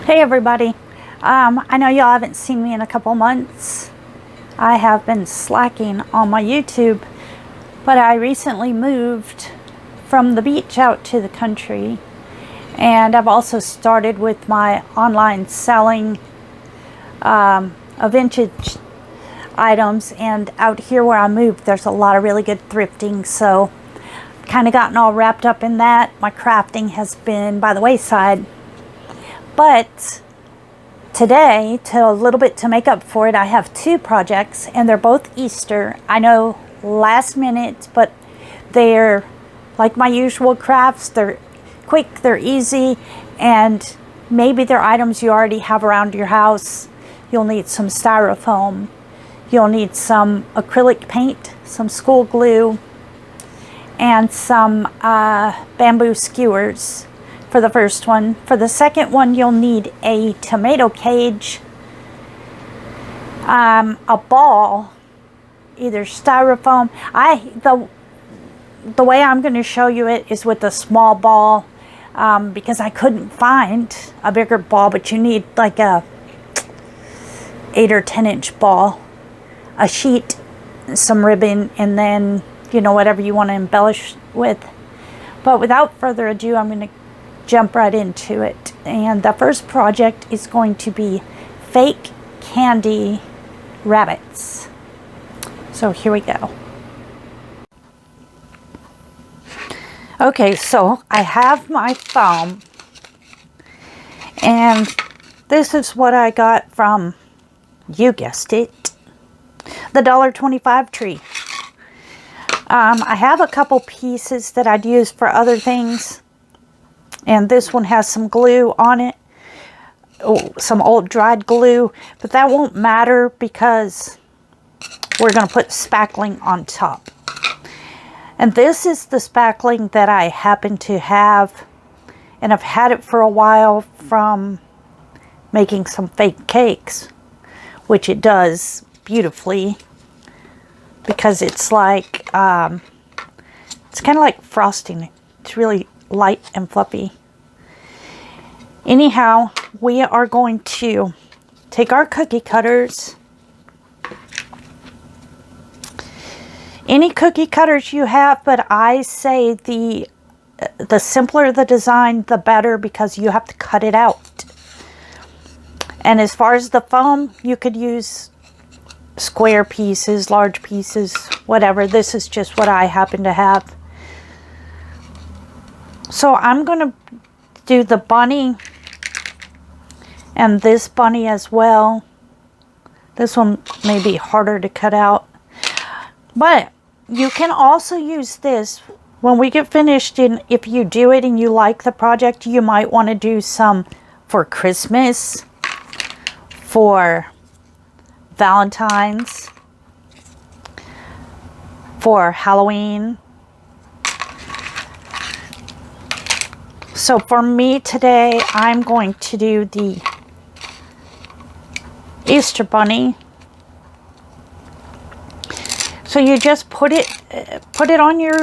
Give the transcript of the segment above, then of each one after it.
Hey everybody. I know y'all haven't seen me in a couple months. I have been slacking on my YouTube, but I recently moved from the beach out to the country, and I've also started with my online selling of vintage items. And out here where I moved, there's a lot of really good thrifting, so kind of gotten all wrapped up in that. My crafting has been by the wayside. But today, a little bit to make up for it, I have two projects, and they're both Easter. I know, last minute, but they're like my usual crafts. They're quick, they're easy, and maybe they're items you already have around your house. You'll need some styrofoam. You'll need some acrylic paint, some school glue, and some bamboo skewers. For the first one. For the second one, you'll need a tomato cage, a ball, either styrofoam. The way I'm going to show you it is with a small ball, because I couldn't find a bigger ball, but you need like a 8 or 10 inch ball, a sheet, some ribbon, and then, you know, whatever you want to embellish with. But without further ado, I'm going to jump right into it. And the first project is going to be fake candy rabbits. So here we go. Okay, so I have my foam, and this is what I got from, you guessed it, the $1.25 tree. I have a couple pieces that I'd use for other things. And this one has some glue on it, some old dried glue, but that won't matter because we're going to put spackling on top. And this is the spackling that I happen to have, and I've had it for a while from making some fake cakes, which it does beautifully because it's like, it's kind of like frosting. It's really light and fluffy. Anyhow, we are going to take our cookie cutters, any cookie cutters you have, but I say the simpler the design, the better, because you have to cut it out. And as far as the foam, you could use square pieces, large pieces, whatever. This is just what I happen to have. So I'm going to do the bunny and this bunny as well. This one may be harder to cut out, but you can also use this when we get finished. And if you do it and you like the project, you might want to do some for Christmas, for Valentine's, for Halloween. So for me today, I'm going to do the Easter bunny. So you just put it on your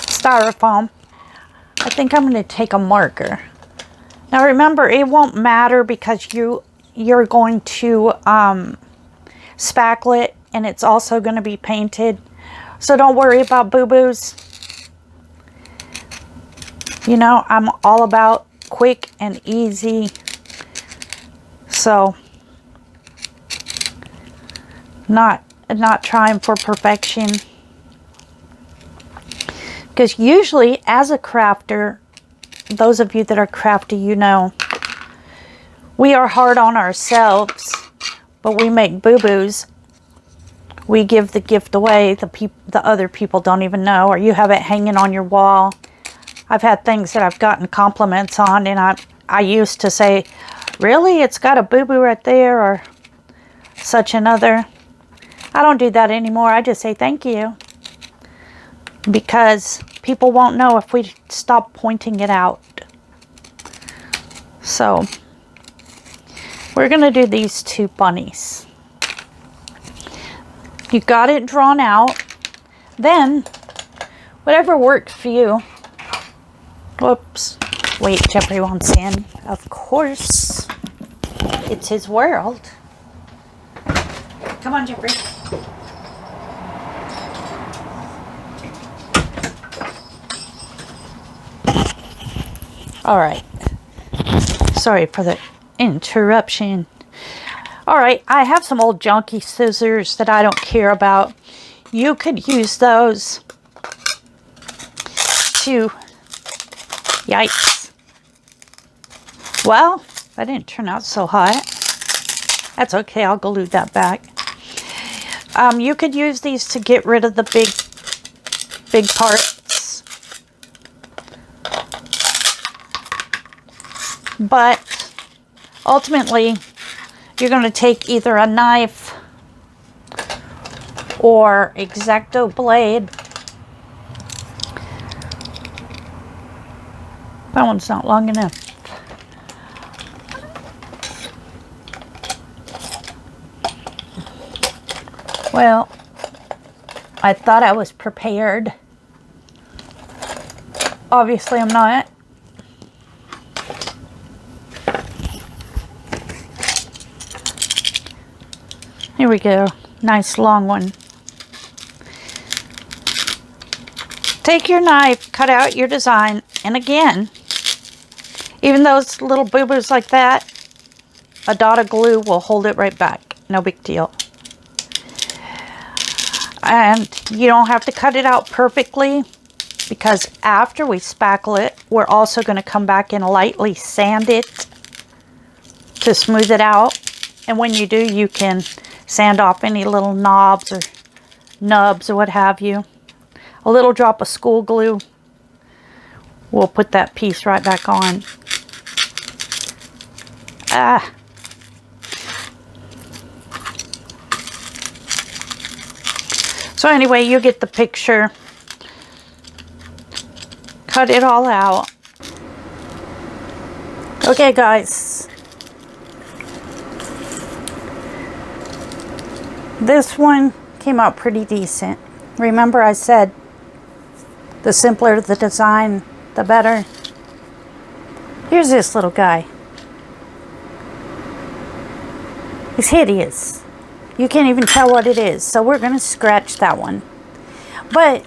styrofoam. I think I'm going to take a marker. Now remember, it won't matter because you're going to spackle it, and it's also going to be painted. So don't worry about boo-boos. You know, I'm all about quick and easy. So, not trying for perfection. Because usually, as a crafter, those of you that are crafty, you know, we are hard on ourselves, but we make boo-boos. We give the gift away. The other people don't even know, or you have it hanging on your wall. I've had things that I've gotten compliments on, and I used to say, really, it's got a boo-boo right there, or such another. I don't do that anymore. I just say thank you, because people won't know if we stop pointing it out. So we're going to do these two bunnies. You got it drawn out. Then whatever works for you. Whoops. Wait, Jeffrey wants in. Of course. It's his world. Come on, Jeffrey. All right. Sorry for the interruption. All right, I have some old junky scissors that I don't care about. You could use those to... Yikes. Well, that didn't turn out so hot. That's okay, I'll glue that back. You could use these to get rid of the big parts. But ultimately, you're going to take either a knife or X-Acto blade. That one's not long enough. Well, I thought I was prepared. Obviously, I'm not. Here we go. Nice long one. Take your knife, cut out your design, and again, even though it's little boo-boos like that, a dot of glue will hold it right back. No big deal. And you don't have to cut it out perfectly, because after we spackle it, we're also going to come back and lightly sand it to smooth it out. And when you do, you can sand off any little knobs or nubs or what have you. A little drop of school glue will put that piece right back on. Ah. So anyway, you get the picture. Cut it all out. Okay, guys. This one came out pretty decent. Remember I said the simpler the design, the better. Here's this little guy. He's hideous. You can't even tell what it is. So we're going to scratch that one. But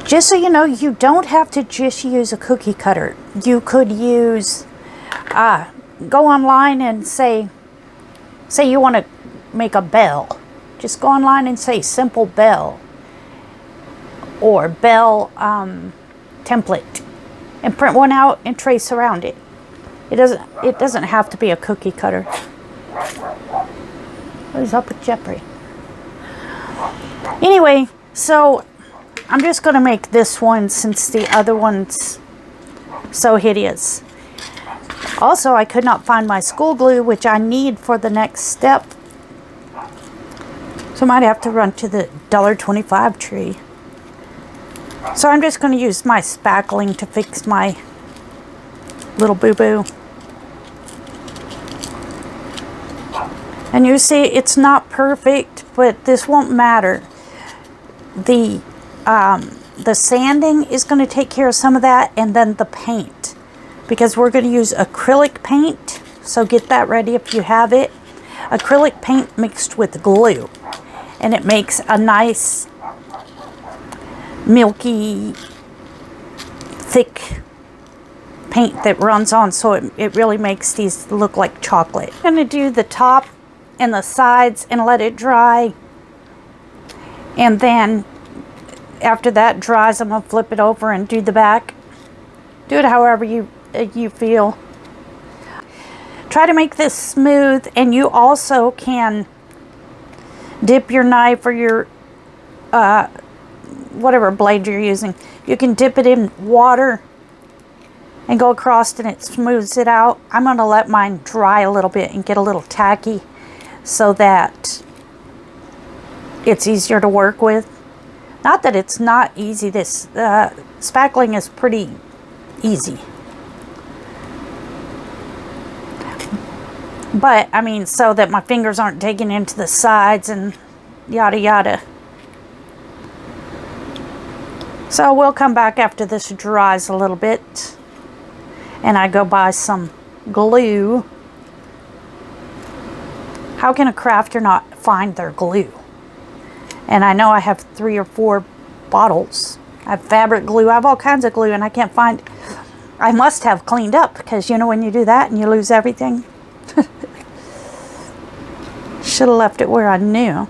just so you know, you don't have to just use a cookie cutter. You could use, go online and say you want to make a bell. Just go online and say simple bell or bell template and print one out and trace around it. It doesn't have to be a cookie cutter. What is up with Jeffrey? Anyway, so I'm just going to make this one since the other one's so hideous. Also, I could not find my school glue, which I need for the next step. So I might have to run to the $1.25 tree. So I'm just going to use my spackling to fix my little boo-boo. And you see, it's not perfect, but this won't matter. The sanding is going to take care of some of that, and then the paint. Because we're going to use acrylic paint, so get that ready if you have it. Acrylic paint mixed with glue. And it makes a nice, milky, thick paint that runs on, so it really makes these look like chocolate. I'm going to do the top and the sides and let it dry. And then after that dries, I'm going to flip it over and do the back. Do it however you feel. Try to make this smooth, and you also can dip your knife or your whatever blade you're using. You can dip it in water and go across, and it smooths it out. I'm going to let mine dry a little bit and get a little tacky so that it's easier to work with. Not that it's not easy. This spackling is pretty easy. But, I mean, so that my fingers aren't digging into the sides and yada yada. So we'll come back after this dries a little bit and I go buy some glue. How can a crafter not find their glue? And I know I have 3 or 4 bottles. I have fabric glue, I have all kinds of glue, and I can't find. I must have cleaned up, because you know when you do that and you lose everything. Should have left it where I knew.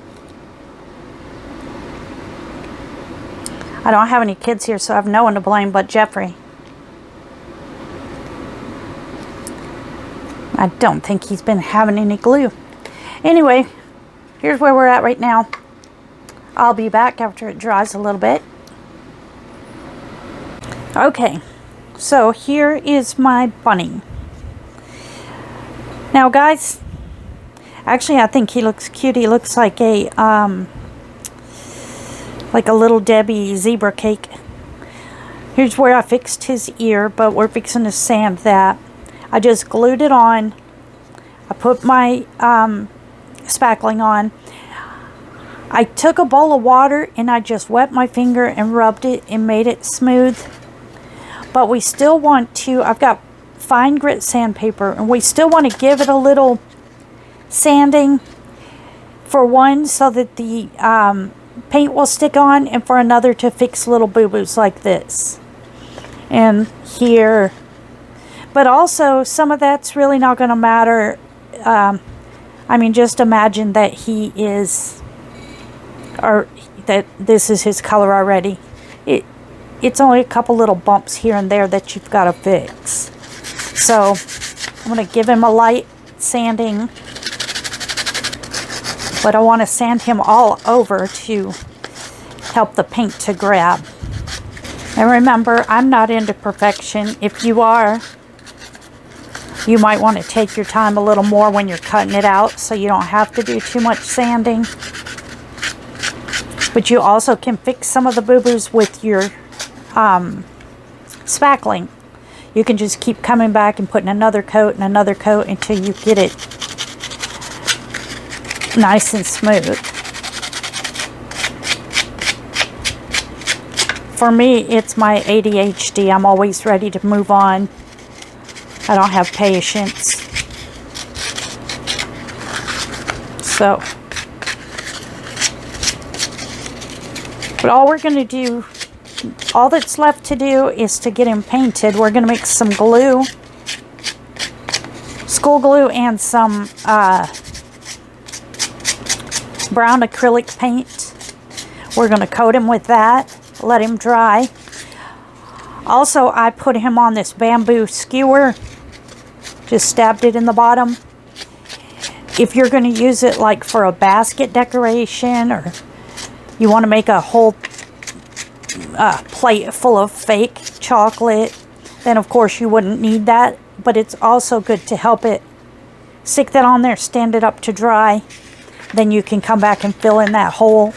I don't have any kids here, so I have no one to blame but Jeffrey. I don't think he's been having any glue. Anyway, here's where we're at right now. I'll be back after it dries a little bit. Okay, so here is my bunny. Now guys, actually I think he looks cute. He looks like a little Debbie zebra cake. Here's where I fixed his ear, but we're fixing to sand that. I just glued it on. I put my spackling on. I took a bowl of water and I just wet my finger and rubbed it and made it smooth. But we still want to, I've got fine grit sandpaper, and we still want to give it a little sanding, for one, so that the paint will stick on, and for another to fix little boo-boos like this and here. But also some of that's really not going to matter. I mean, just imagine that he is, or that this is his color already. It's only a couple little bumps here and there that you've got to fix. So I'm going to give him a light sanding, but I want to sand him all over to help the paint to grab. And remember, I'm not into perfection. If you are, you might want to take your time a little more when you're cutting it out, so you don't have to do too much sanding. But you also can fix some of the boo-boos with your spackling. You can just keep coming back and putting another coat and another coat until you get it nice and smooth. For me, it's my ADHD. I'm always ready to move on. I don't have patience. So, but all we're going to do, all that's left to do is to get him painted. We're going to mix some glue, school glue, and some brown acrylic paint. We're going to coat him with that, let him dry. Also, I put him on this bamboo skewer, just stabbed it in the bottom. If you're going to use it like for a basket decoration, or you want to make a whole plate full of fake chocolate, then of course you wouldn't need that. But it's also good to help it stick that on there, stand it up to dry. Then you can come back and fill in that hole.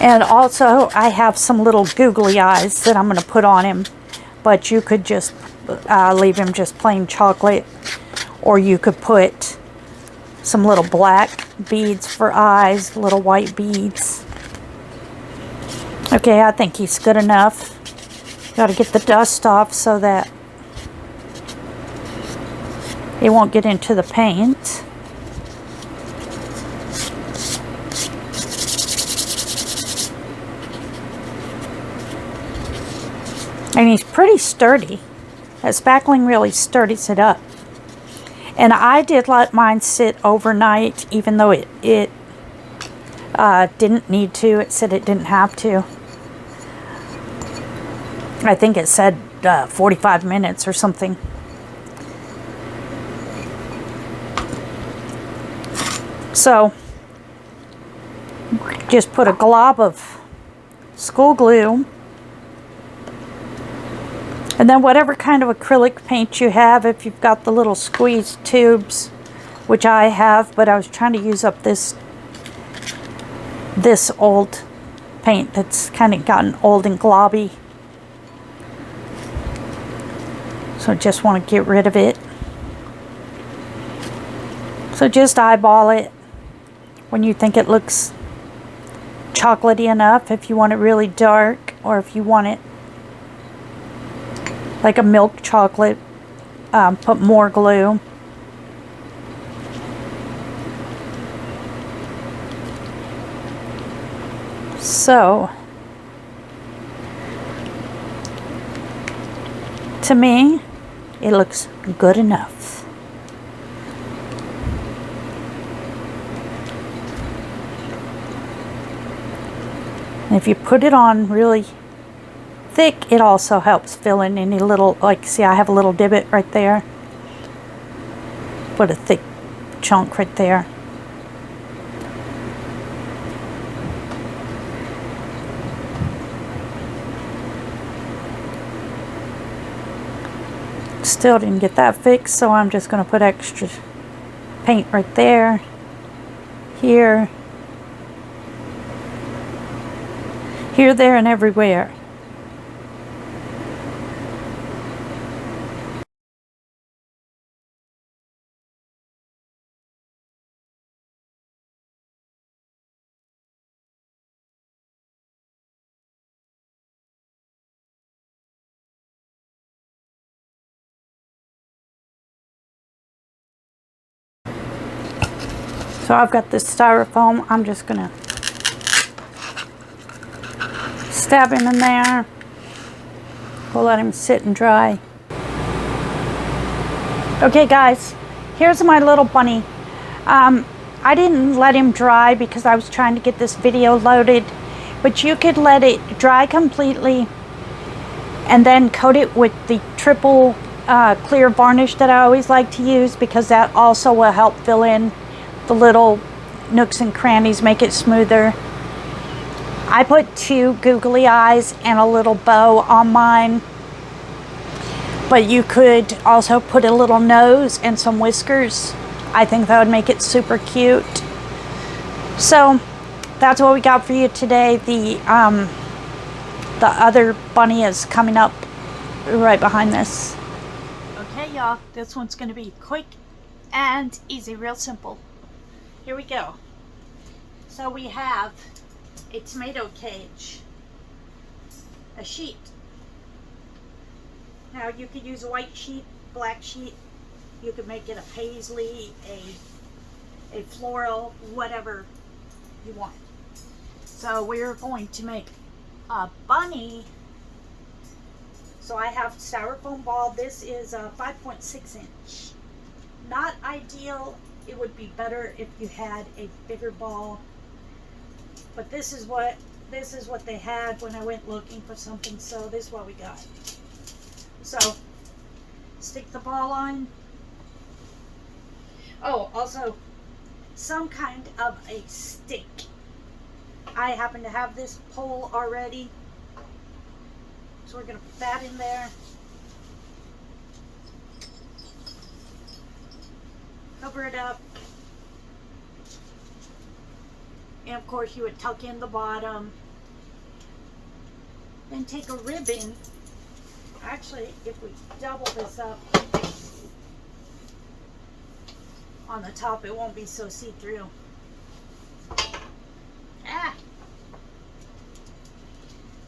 And also I have some little googly eyes that I'm going to put on him. But you could just leave him just plain chocolate. Or you could put some little black beads for eyes, little white beads. Okay, I think he's good enough. Got to get the dust off so that it won't get into the paint. And he's pretty sturdy. That spackling really sturdies it up. And I did let mine sit overnight, even though it didn't need to. It said it didn't have to. I think it said 45 minutes or something. So, just put a glob of school glue. And then whatever kind of acrylic paint you have, if you've got the little squeeze tubes, which I have, but I was trying to use up this old paint that's kind of gotten old and globby. So I just want to get rid of it. So just eyeball it when you think it looks chocolatey enough, if you want it really dark, or if you want it like a milk chocolate, put more glue. So, to me, it looks good enough. And if you put it on really thick, it also helps fill in any little, like, see, I have a little divot right there. Put a thick chunk right there. Still didn't get that fixed, so I'm just going to put extra paint right there, here, there, and everywhere. So I've got this styrofoam. I'm just gonna stab him in there. We'll let him sit and dry. Okay guys, here's my little bunny. I didn't let him dry because I was trying to get this video loaded, but you could let it dry completely and then coat it with the triple clear varnish that I always like to use, because that also will help fill in the little nooks and crannies, make it smoother. I put 2 googly eyes and a little bow on mine, but you could also put a little nose and some whiskers. I think that would make it super cute. So that's what we got for you today. The other bunny is coming up right behind this. Okay y'all, this one's gonna be quick and easy, real simple. Here we go. So we have a tomato cage, a sheet. Now you could use a white sheet, black sheet. You could make it a paisley, a floral, whatever you want. So we're going to make a bunny. So I have styrofoam ball. This is a 5.6 inch. Not ideal. It would be better if you had a bigger ball, but this is what they had when I went looking for something, so this is what we got. So stick the ball on. Oh, also some kind of a stick. I happen to have this pole already, so we're gonna put that in there. Cover it up, and of course you would tuck in the bottom. Then take a ribbon. Actually, if we double this up on the top, it won't be so see-through.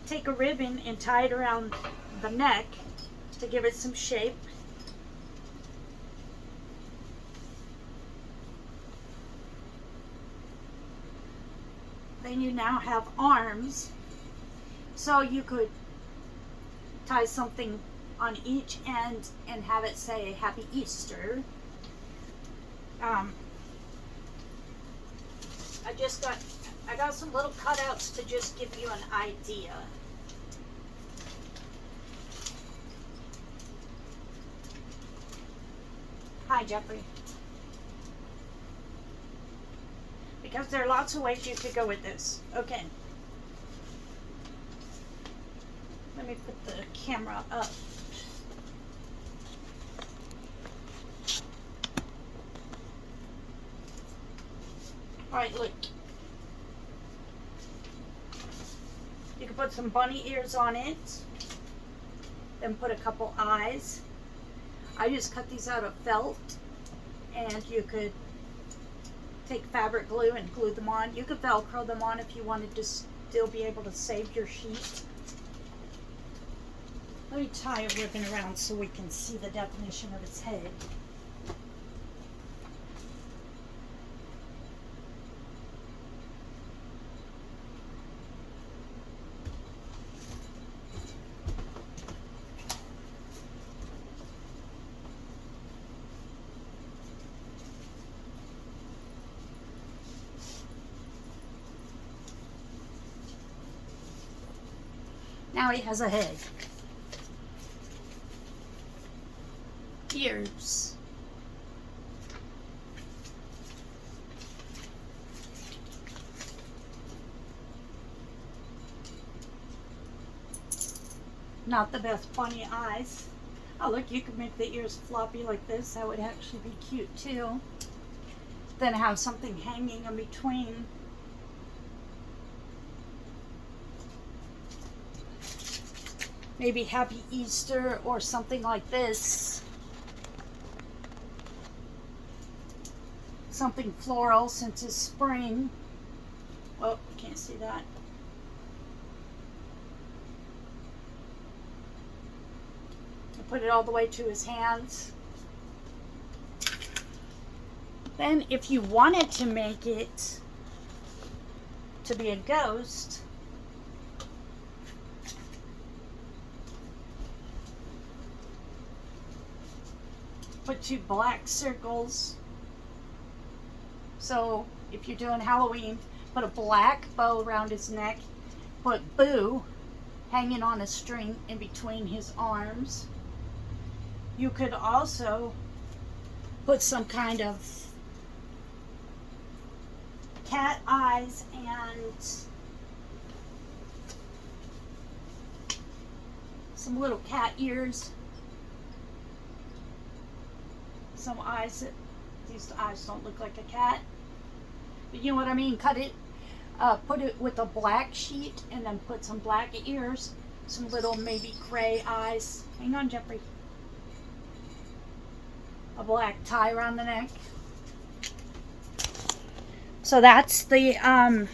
Take a ribbon and tie it around the neck to give it some shape. Then you now have arms, so you could tie something on each end and have it say Happy Easter. I got some little cutouts to just give you an idea. Hi, Jeffrey. Because there are lots of ways you could go with this. Okay. Let me put the camera up. Alright, look. You can put some bunny ears on it. Then put a couple eyes. I just cut these out of felt. And you could take fabric glue and glue them on. You could Velcro them on if you wanted to still be able to save your sheet. Let me tie a ribbon around so we can see the definition of its head. Now he has a head. Ears. Not the best bunny eyes. Oh look, you could make the ears floppy like this. That would actually be cute too. Then have something hanging in between. Maybe Happy Easter or something like this. Something floral since it's spring. Oh, you can't see that. I'll put it all the way to his hands. Then if you wanted to make it to be a ghost, put 2 black circles. So if you're doing Halloween, put a black bow around his neck, put Boo hanging on a string in between his arms. You could also put some kind of cat eyes and some little cat ears. Some eyes that, these eyes don't look like a cat, but you know what I mean. Cut it, put it with a black sheet and then put some black ears, some little maybe gray eyes. Hang on, Jeffrey. A black tie around the neck. So that's the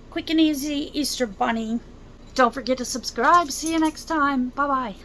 quick and easy Easter bunny. Don't forget to subscribe. See you next time. Bye bye.